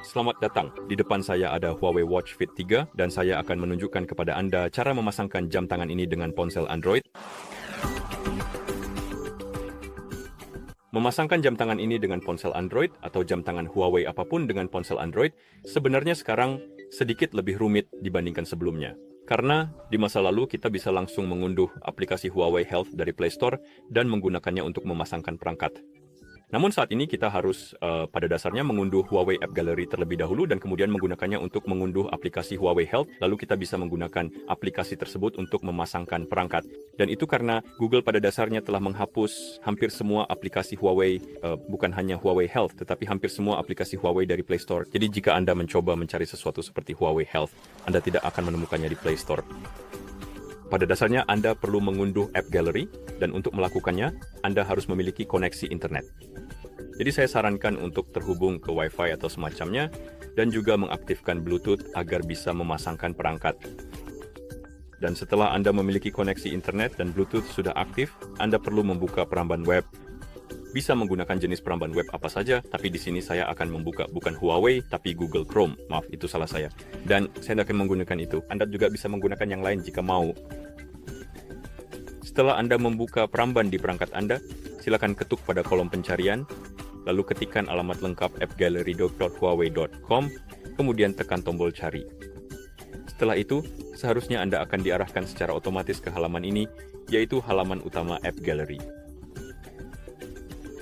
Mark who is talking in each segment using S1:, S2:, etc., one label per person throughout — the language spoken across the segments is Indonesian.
S1: Selamat datang. Di depan saya ada Huawei Watch Fit 3 dan saya akan menunjukkan kepada Anda cara memasangkan jam tangan ini dengan ponsel Android. Memasangkan jam tangan ini dengan ponsel Android atau jam tangan Huawei apapun dengan ponsel Android sebenarnya sekarang sedikit lebih rumit dibandingkan sebelumnya. Karena di masa lalu kita bisa langsung mengunduh aplikasi Huawei Health dari Play Store dan menggunakannya untuk memasangkan perangkat. Namun saat ini kita harus pada dasarnya mengunduh Huawei App Gallery terlebih dahulu dan kemudian menggunakannya untuk mengunduh aplikasi Huawei Health. Lalu kita bisa menggunakan aplikasi tersebut untuk memasangkan perangkat. Dan itu karena Google pada dasarnya telah menghapus hampir semua aplikasi Huawei, bukan hanya Huawei Health, tetapi hampir semua aplikasi Huawei dari Play Store. Jadi jika Anda mencoba mencari sesuatu seperti Huawei Health, Anda tidak akan menemukannya di Play Store. Pada dasarnya Anda perlu mengunduh App Gallery dan untuk melakukannya, Anda harus memiliki koneksi internet. Jadi saya sarankan untuk terhubung ke Wi-Fi atau semacamnya dan juga mengaktifkan Bluetooth agar bisa memasangkan perangkat. Dan setelah Anda memiliki koneksi internet dan Bluetooth sudah aktif, Anda perlu membuka peramban web. Bisa menggunakan jenis peramban web apa saja, tapi di sini saya akan membuka bukan Huawei, tapi Google Chrome. Maaf, itu salah saya. Dan saya akan menggunakan itu. Anda juga bisa menggunakan yang lain jika mau. Setelah Anda membuka peramban di perangkat Anda, silakan ketuk pada kolom pencarian, lalu ketikkan alamat lengkap appgallery.huawei.com, kemudian tekan tombol cari. Setelah itu, seharusnya Anda akan diarahkan secara otomatis ke halaman ini, yaitu halaman utama App Gallery.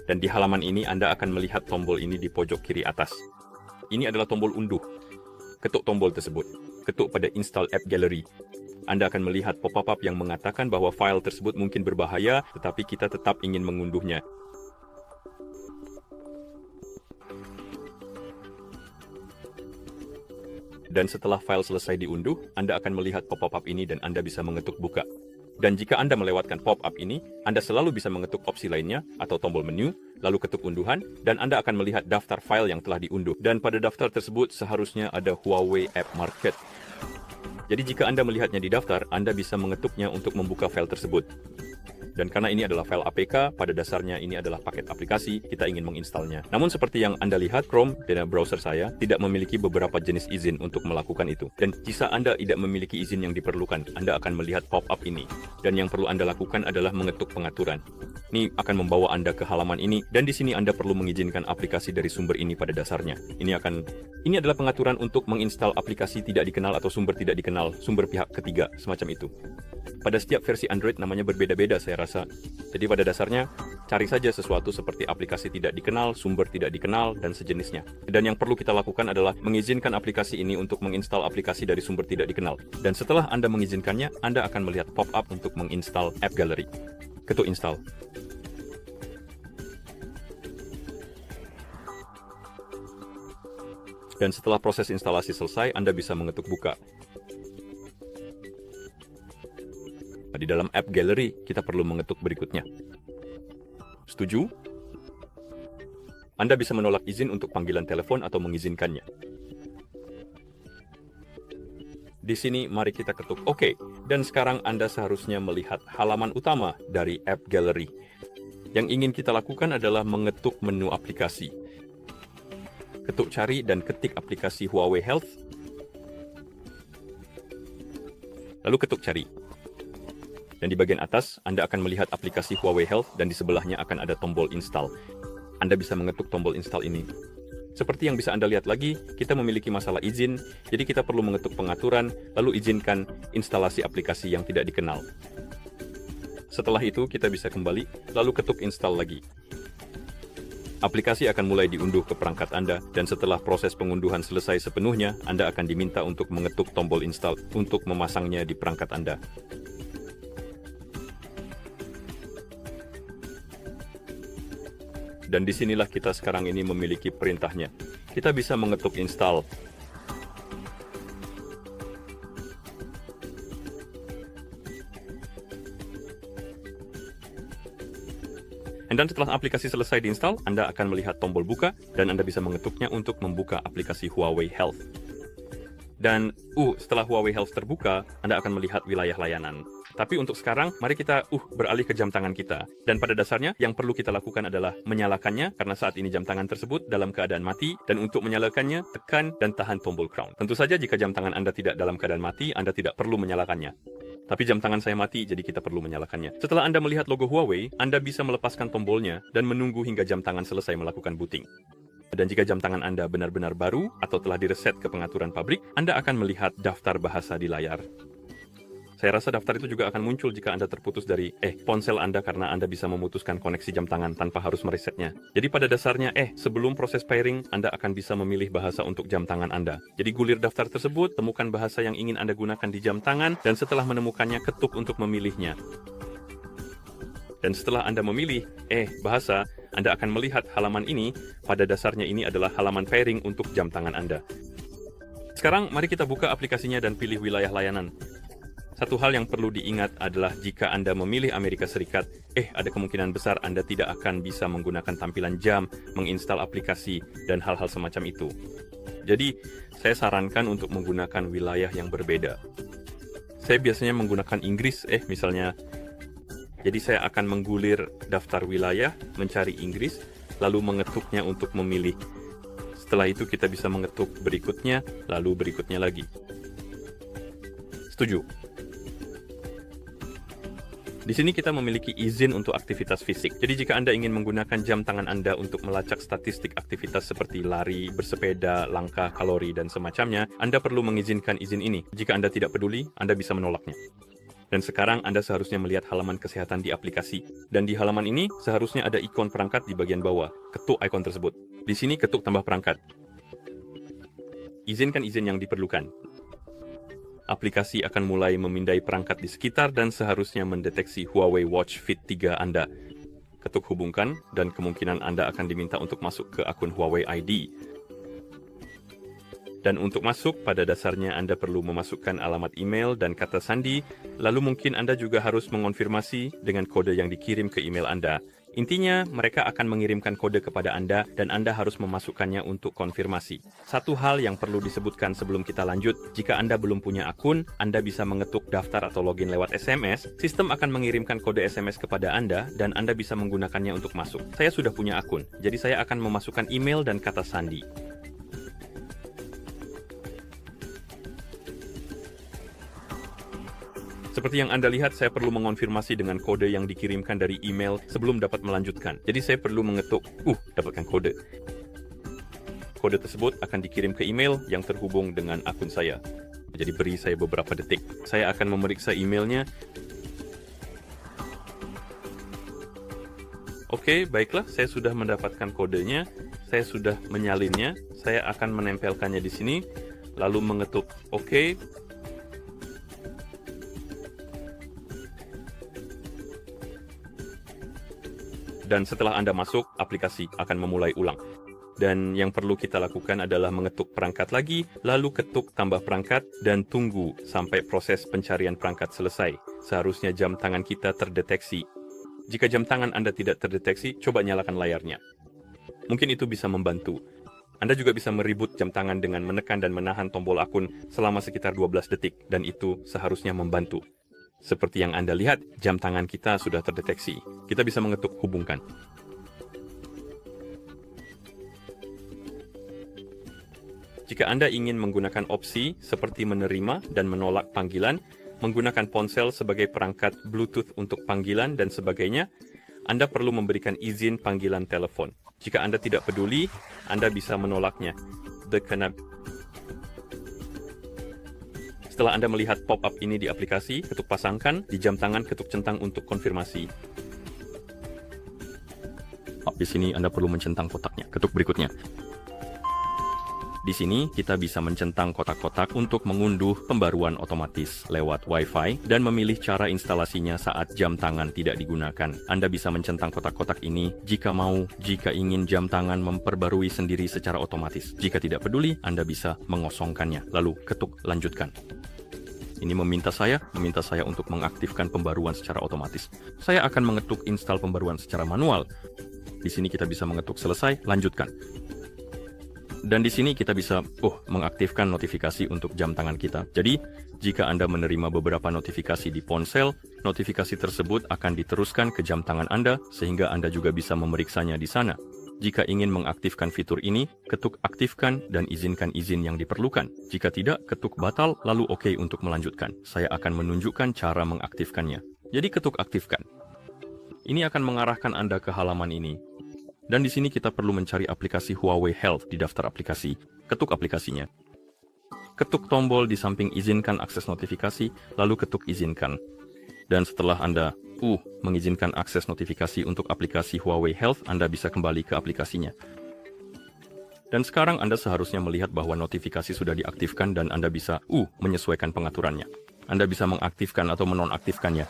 S1: Dan di halaman ini Anda akan melihat tombol ini di pojok kiri atas. Ini adalah tombol unduh. Ketuk tombol tersebut. Ketuk pada Install App Gallery. Anda akan melihat pop-up yang mengatakan bahwa file tersebut mungkin berbahaya, tetapi kita tetap ingin mengunduhnya. Dan setelah file selesai diunduh, Anda akan melihat pop-up ini dan Anda bisa mengetuk buka. Dan jika Anda melewatkan pop-up ini, Anda selalu bisa mengetuk opsi lainnya atau tombol menu, lalu ketuk unduhan, dan Anda akan melihat daftar file yang telah diunduh. Dan pada daftar tersebut seharusnya ada Huawei App Market. Jadi jika Anda melihatnya di daftar, Anda bisa mengetuknya untuk membuka file tersebut. Dan karena ini adalah file APK, pada dasarnya ini adalah paket aplikasi, kita ingin menginstalnya. Namun seperti yang Anda lihat, Chrome dan browser saya tidak memiliki beberapa jenis izin untuk melakukan itu. Dan jika Anda tidak memiliki izin yang diperlukan, Anda akan melihat pop-up ini. Dan yang perlu Anda lakukan adalah mengetuk pengaturan. Ini akan membawa Anda ke halaman ini, dan di sini Anda perlu mengizinkan aplikasi dari sumber ini pada dasarnya. Ini adalah pengaturan untuk menginstal aplikasi tidak dikenal atau sumber tidak dikenal, sumber pihak ketiga, semacam itu. Pada setiap versi Android namanya berbeda-beda saya rasa. Jadi pada dasarnya, cari saja sesuatu seperti aplikasi tidak dikenal, sumber tidak dikenal, dan sejenisnya. Dan yang perlu kita lakukan adalah mengizinkan aplikasi ini untuk menginstal aplikasi dari sumber tidak dikenal. Dan setelah Anda mengizinkannya, Anda akan melihat pop-up untuk menginstal App Gallery. Ketuk install. Dan setelah proses instalasi selesai, Anda bisa mengetuk buka. Di dalam App Gallery, kita perlu mengetuk berikutnya. Setuju? Anda bisa menolak izin untuk panggilan telepon atau mengizinkannya. Di sini, mari kita ketuk OK. Dan sekarang Anda seharusnya melihat halaman utama dari App Gallery. Yang ingin kita lakukan adalah mengetuk menu aplikasi. Ketuk cari dan ketik aplikasi Huawei Health. Lalu ketuk cari. Dan di bagian atas, Anda akan melihat aplikasi Huawei Health dan di sebelahnya akan ada tombol install. Anda bisa mengetuk tombol install ini. Seperti yang bisa Anda lihat lagi, kita memiliki masalah izin, jadi kita perlu mengetuk pengaturan, lalu izinkan instalasi aplikasi yang tidak dikenal. Setelah itu, kita bisa kembali, lalu ketuk install lagi. Aplikasi akan mulai diunduh ke perangkat Anda, dan setelah proses pengunduhan selesai sepenuhnya, Anda akan diminta untuk mengetuk tombol install untuk memasangnya di perangkat Anda. Dan disinilah kita sekarang ini memiliki perintahnya. Kita bisa mengetuk install. Dan setelah aplikasi selesai diinstal, Anda akan melihat tombol buka dan Anda bisa mengetuknya untuk membuka aplikasi Huawei Health. Dan setelah Huawei Health terbuka, Anda akan melihat wilayah layanan. Tapi untuk sekarang, mari kita beralih ke jam tangan kita. Dan pada dasarnya, yang perlu kita lakukan adalah menyalakannya, karena saat ini jam tangan tersebut dalam keadaan mati, dan untuk menyalakannya, tekan dan tahan tombol crown. Tentu saja jika jam tangan Anda tidak dalam keadaan mati, Anda tidak perlu menyalakannya. Tapi jam tangan saya mati, jadi kita perlu menyalakannya. Setelah Anda melihat logo Huawei, Anda bisa melepaskan tombolnya dan menunggu hingga jam tangan selesai melakukan booting. Dan jika jam tangan Anda benar-benar baru atau telah direset ke pengaturan pabrik, Anda akan melihat daftar bahasa di layar. Saya rasa daftar itu juga akan muncul jika Anda terputus dari ponsel Anda karena Anda bisa memutuskan koneksi jam tangan tanpa harus meresetnya. Jadi pada dasarnya sebelum proses pairing, Anda akan bisa memilih bahasa untuk jam tangan Anda. Jadi gulir daftar tersebut, temukan bahasa yang ingin Anda gunakan di jam tangan, dan setelah menemukannya, ketuk untuk memilihnya. Dan setelah Anda memilih bahasa, Anda akan melihat halaman ini. Pada dasarnya ini adalah halaman pairing untuk jam tangan Anda. Sekarang mari kita buka aplikasinya dan pilih wilayah layanan. Satu hal yang perlu diingat adalah jika Anda memilih Amerika Serikat, ada kemungkinan besar Anda tidak akan bisa menggunakan tampilan jam, menginstal aplikasi, dan hal-hal semacam itu. Jadi, saya sarankan untuk menggunakan wilayah yang berbeda. Saya biasanya menggunakan Inggris, misalnya. Jadi saya akan menggulir daftar wilayah, mencari Inggris, lalu mengetuknya untuk memilih. Setelah itu kita bisa mengetuk berikutnya, lalu berikutnya lagi. Setuju. Di sini kita memiliki izin untuk aktivitas fisik. Jadi jika Anda ingin menggunakan jam tangan Anda untuk melacak statistik aktivitas seperti lari, bersepeda, langkah, kalori, dan semacamnya, Anda perlu mengizinkan izin ini. Jika Anda tidak peduli, Anda bisa menolaknya. Dan sekarang Anda seharusnya melihat halaman kesehatan di aplikasi. Dan di halaman ini seharusnya ada ikon perangkat di bagian bawah. Ketuk ikon tersebut. Di sini ketuk tambah perangkat. Izinkan izin yang diperlukan. Aplikasi akan mulai memindai perangkat di sekitar dan seharusnya mendeteksi Huawei Watch Fit 3 Anda. Ketuk hubungkan dan kemungkinan Anda akan diminta untuk masuk ke akun Huawei ID. Dan untuk masuk, pada dasarnya Anda perlu memasukkan alamat email dan kata sandi, lalu mungkin Anda juga harus mengonfirmasi dengan kode yang dikirim ke email Anda. Intinya, mereka akan mengirimkan kode kepada Anda dan Anda harus memasukkannya untuk konfirmasi. Satu hal yang perlu disebutkan sebelum kita lanjut, jika Anda belum punya akun, Anda bisa mengetuk daftar atau login lewat SMS. Sistem akan mengirimkan kode SMS kepada Anda dan Anda bisa menggunakannya untuk masuk. Saya sudah punya akun, jadi saya akan memasukkan email dan kata sandi. Seperti yang Anda lihat, saya perlu mengonfirmasi dengan kode yang dikirimkan dari email sebelum dapat melanjutkan. Jadi saya perlu mengetuk, dapatkan kode. Kode tersebut akan dikirim ke email yang terhubung dengan akun saya. Jadi beri saya beberapa detik. Saya akan memeriksa emailnya. Oke, baiklah, saya sudah mendapatkan kodenya. Saya sudah menyalinnya. Saya akan menempelkannya di sini. Lalu mengetuk OK. Dan setelah Anda masuk, aplikasi akan memulai ulang. Dan yang perlu kita lakukan adalah mengetuk perangkat lagi, lalu ketuk tambah perangkat, dan tunggu sampai proses pencarian perangkat selesai. Seharusnya jam tangan kita terdeteksi. Jika jam tangan Anda tidak terdeteksi, coba nyalakan layarnya. Mungkin itu bisa membantu. Anda juga bisa meribut jam tangan dengan menekan dan menahan tombol akun selama sekitar 12 detik, dan itu seharusnya membantu. Seperti yang Anda lihat, jam tangan kita sudah terdeteksi. Kita bisa mengetuk hubungkan. Jika Anda ingin menggunakan opsi seperti menerima dan menolak panggilan, menggunakan ponsel sebagai perangkat Bluetooth untuk panggilan dan sebagainya, Anda perlu memberikan izin panggilan telepon. Jika Anda tidak peduli, Anda bisa menolaknya. Setelah Anda melihat pop-up ini di aplikasi, ketuk pasangkan, di jam tangan ketuk centang untuk konfirmasi. Di sini Anda perlu mencentang kotaknya, ketuk berikutnya. Di sini kita bisa mencentang kotak-kotak untuk mengunduh pembaruan otomatis lewat Wi-Fi dan memilih cara instalasinya saat jam tangan tidak digunakan. Anda bisa mencentang kotak-kotak ini jika mau, jika ingin jam tangan memperbarui sendiri secara otomatis. Jika tidak peduli, Anda bisa mengosongkannya, lalu ketuk lanjutkan. Ini meminta saya untuk mengaktifkan pembaruan secara otomatis. Saya akan mengetuk install pembaruan secara manual. Di sini kita bisa mengetuk selesai, lanjutkan. Dan di sini kita bisa mengaktifkan notifikasi untuk jam tangan kita. Jadi, jika Anda menerima beberapa notifikasi di ponsel, notifikasi tersebut akan diteruskan ke jam tangan Anda sehingga Anda juga bisa memeriksanya di sana. Jika ingin mengaktifkan fitur ini, ketuk aktifkan dan izinkan izin yang diperlukan. Jika tidak, ketuk batal lalu oke untuk melanjutkan. Saya akan menunjukkan cara mengaktifkannya. Jadi ketuk aktifkan. Ini akan mengarahkan Anda ke halaman ini. Dan di sini kita perlu mencari aplikasi Huawei Health di daftar aplikasi. Ketuk aplikasinya. Ketuk tombol di samping izinkan akses notifikasi, lalu ketuk izinkan. Dan setelah Anda mengizinkan akses notifikasi untuk aplikasi Huawei Health, Anda bisa kembali ke aplikasinya. Dan sekarang Anda seharusnya melihat bahwa notifikasi sudah diaktifkan dan Anda bisa menyesuaikan pengaturannya. Anda bisa mengaktifkan atau menonaktifkannya.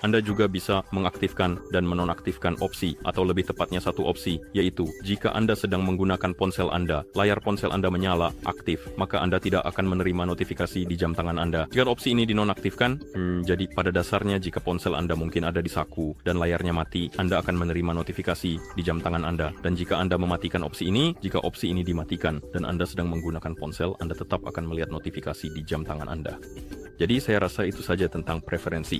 S1: Anda juga bisa mengaktifkan dan menonaktifkan opsi, atau lebih tepatnya satu opsi, yaitu jika Anda sedang menggunakan ponsel Anda, layar ponsel Anda menyala, aktif, maka Anda tidak akan menerima notifikasi di jam tangan Anda. Jika opsi ini dinonaktifkan, jadi pada dasarnya jika ponsel Anda mungkin ada di saku dan layarnya mati, Anda akan menerima notifikasi di jam tangan Anda. Dan jika Anda mematikan opsi ini, jika opsi ini dimatikan dan Anda sedang menggunakan ponsel, Anda tetap akan melihat notifikasi di jam tangan Anda. Jadi saya rasa itu saja tentang preferensi.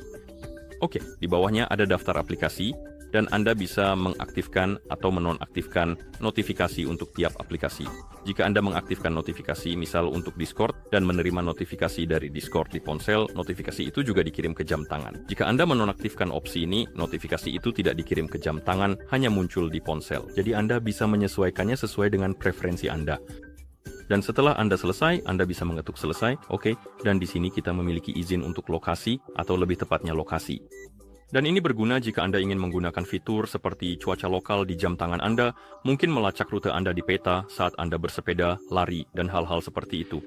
S1: Oke, di bawahnya ada daftar aplikasi, dan Anda bisa mengaktifkan atau menonaktifkan notifikasi untuk tiap aplikasi. Jika Anda mengaktifkan notifikasi, misal untuk Discord, dan menerima notifikasi dari Discord di ponsel, notifikasi itu juga dikirim ke jam tangan. Jika Anda menonaktifkan opsi ini, notifikasi itu tidak dikirim ke jam tangan, hanya muncul di ponsel. Jadi Anda bisa menyesuaikannya sesuai dengan preferensi Anda. Dan setelah Anda selesai, Anda bisa mengetuk selesai, dan di sini kita memiliki izin untuk lokasi, atau lebih tepatnya lokasi. Dan ini berguna jika Anda ingin menggunakan fitur seperti cuaca lokal di jam tangan Anda, mungkin melacak rute Anda di peta saat Anda bersepeda, lari, dan hal-hal seperti itu.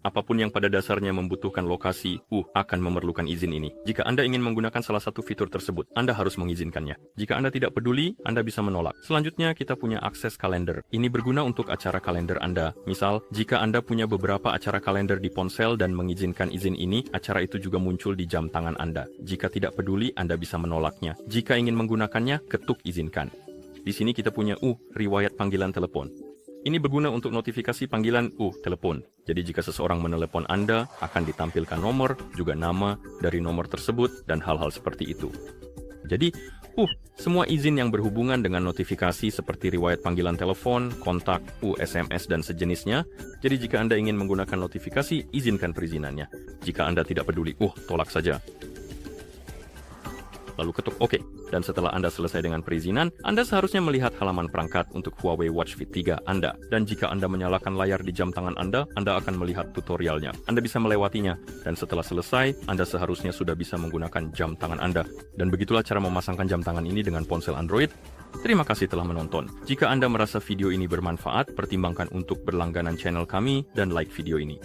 S1: Apapun yang pada dasarnya membutuhkan lokasi, akan memerlukan izin ini. Jika Anda ingin menggunakan salah satu fitur tersebut, Anda harus mengizinkannya. Jika Anda tidak peduli, Anda bisa menolak. Selanjutnya, kita punya akses kalender. Ini berguna untuk acara kalender Anda. Misal, jika Anda punya beberapa acara kalender di ponsel dan mengizinkan izin ini, acara itu juga muncul di jam tangan Anda. Jika tidak peduli, Anda bisa menolaknya. Jika ingin menggunakannya, ketuk izinkan. Di sini kita punya riwayat panggilan telepon. Ini berguna untuk notifikasi panggilan telepon. Jadi jika seseorang menelepon Anda, akan ditampilkan nomor, juga nama dari nomor tersebut, dan hal-hal seperti itu. Jadi, semua izin yang berhubungan dengan notifikasi seperti riwayat panggilan telepon, kontak, SMS, dan sejenisnya. Jadi jika Anda ingin menggunakan notifikasi, izinkan perizinannya. Jika Anda tidak peduli, tolak saja. Lalu ketuk OK. Dan setelah Anda selesai dengan perizinan, Anda seharusnya melihat halaman perangkat untuk Huawei Watch Fit 3 Anda. Dan jika Anda menyalakan layar di jam tangan Anda akan melihat tutorialnya. Anda bisa melewatinya. Dan setelah selesai, Anda seharusnya sudah bisa menggunakan jam tangan Anda. Dan begitulah cara memasangkan jam tangan ini dengan ponsel Android. Terima kasih telah menonton. Jika Anda merasa video ini bermanfaat, pertimbangkan untuk berlangganan channel kami dan like video ini.